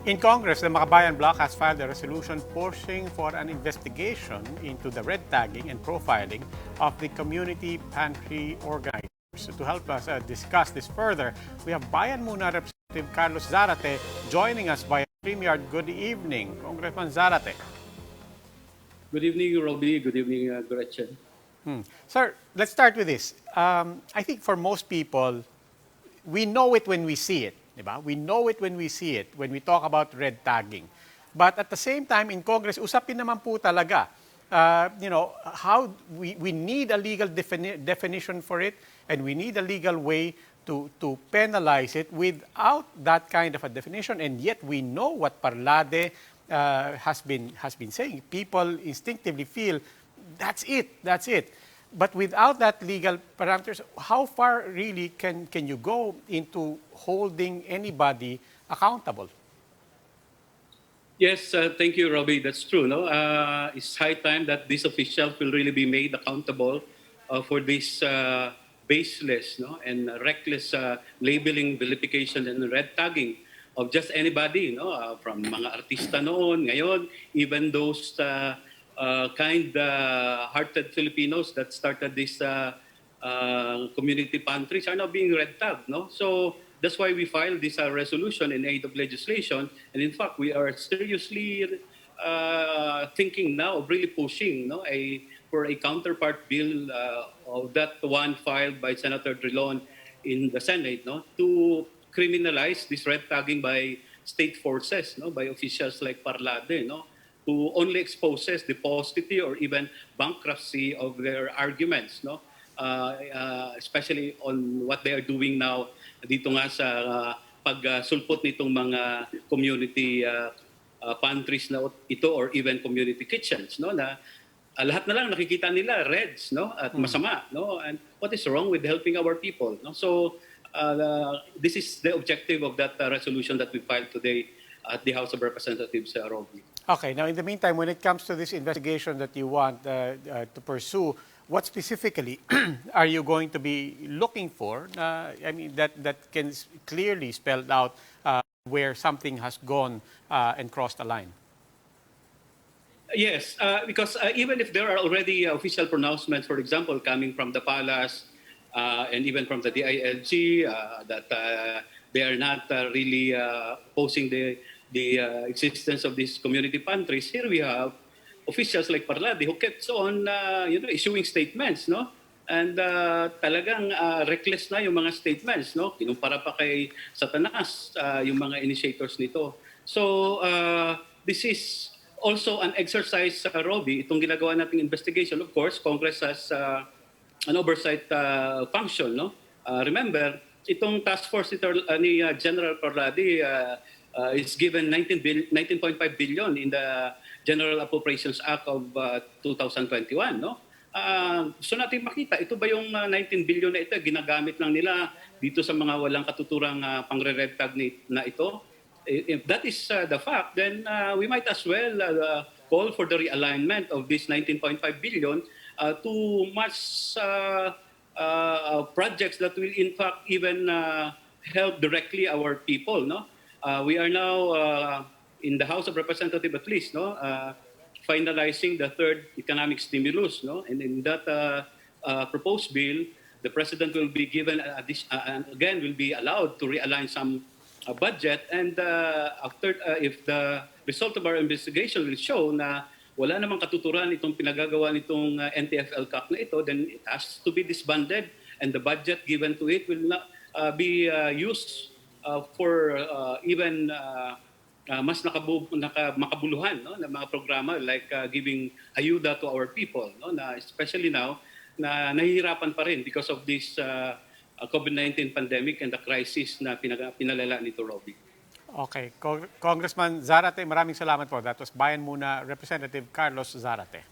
In Congress, the Makabayan Bloc has filed a resolution pushing for an investigation into the red tagging and profiling of the community pantry organizers. So to help us discuss this further, we have Bayan Muna Rep. Carlos Zarate joining us via StreamYard. Good evening, Congressman Zarate. Good evening, Robbie. Good evening, Gretchen. Sir, let's start with this. I think for most people, we know it when we see it. Diba? We know it when we see it, when we talk about red tagging. But at the same time, in Congress, usapin naman po talaga, how we need a legal definition for it, and we need a legal way to penalize it without that kind of a definition. And yet we know what Parlade has been saying. People instinctively feel that's it. But without that legal parameters, how far really can you go into holding anybody accountable? Yes, thank you, Robbie. That's true. No, it's high time that these officials will really be made accountable for this baseless, and reckless labeling, vilification, and red tagging of just anybody. From mga artista noon, ngayon, even those kind-hearted Filipinos that started this community pantries are now being red tagged. So that's why we filed this resolution in aid of legislation. And in fact, we are seriously thinking now of really pushing for a counterpart bill of that one filed by Senator Drilon in the Senate to criminalize this red tagging by state forces, by officials like Parlade, who only exposes the paucity or even bankruptcy of their arguments, especially on what they are doing now dito nga sa pagsulpot nitong mga community pantries na ito or even community kitchens, na lahat na lang nakikita nila reds, at masama, and what is wrong with helping our people, So this is the objective of that resolution that we filed today at the House of Representatives, Robbie. Okay, now in the meantime, when it comes to this investigation that you want to pursue, what specifically are you going to be looking for? That can clearly spell out where something has gone and crossed the line. Yes, because even if there are already official pronouncements, for example, coming from the Palace and even from the DILG, that they are not really opposing the existence of these community pantries, here we have officials like Parlade who kept on issuing statements, and talagang reckless na yung mga statements, kinumpara pa kay Satanas yung mga initiators nito. So this is also an exercise, Robbie, itong ginagawa nating investigation. Of course, Congress has an oversight function, remember, itong task force ni General Parlade is given 19.5 billion in the General Appropriations Act of 2021, So natin makita, ito ba yung 19 billion na ito, ginagamit lang nila dito sa mga walang katuturang pangre-red tag na ito? If that is the fact, then we might as well call for the realignment of this 19.5 billion to much projects that will in fact even help directly our people, we are now in the House of Representatives at least, finalizing the third economic stimulus, and in that proposed bill, the President will be given, and again will be allowed to realign some budget, and after if the result of our investigation will show na wala namang katuturan itong pinagagawa nitong NTF-ELCAC na ito, then it has to be disbanded, and the budget given to it will not be used for even mas makabuluhan, na mga programa like giving ayuda to our people, na especially now na nahihirapan pa rin because of this COVID-19 pandemic and the crisis na pinalala nito, Robbie. Okay. Congressman Zarate, maraming salamat po. That was Bayan Muna Representative Carlos Zarate.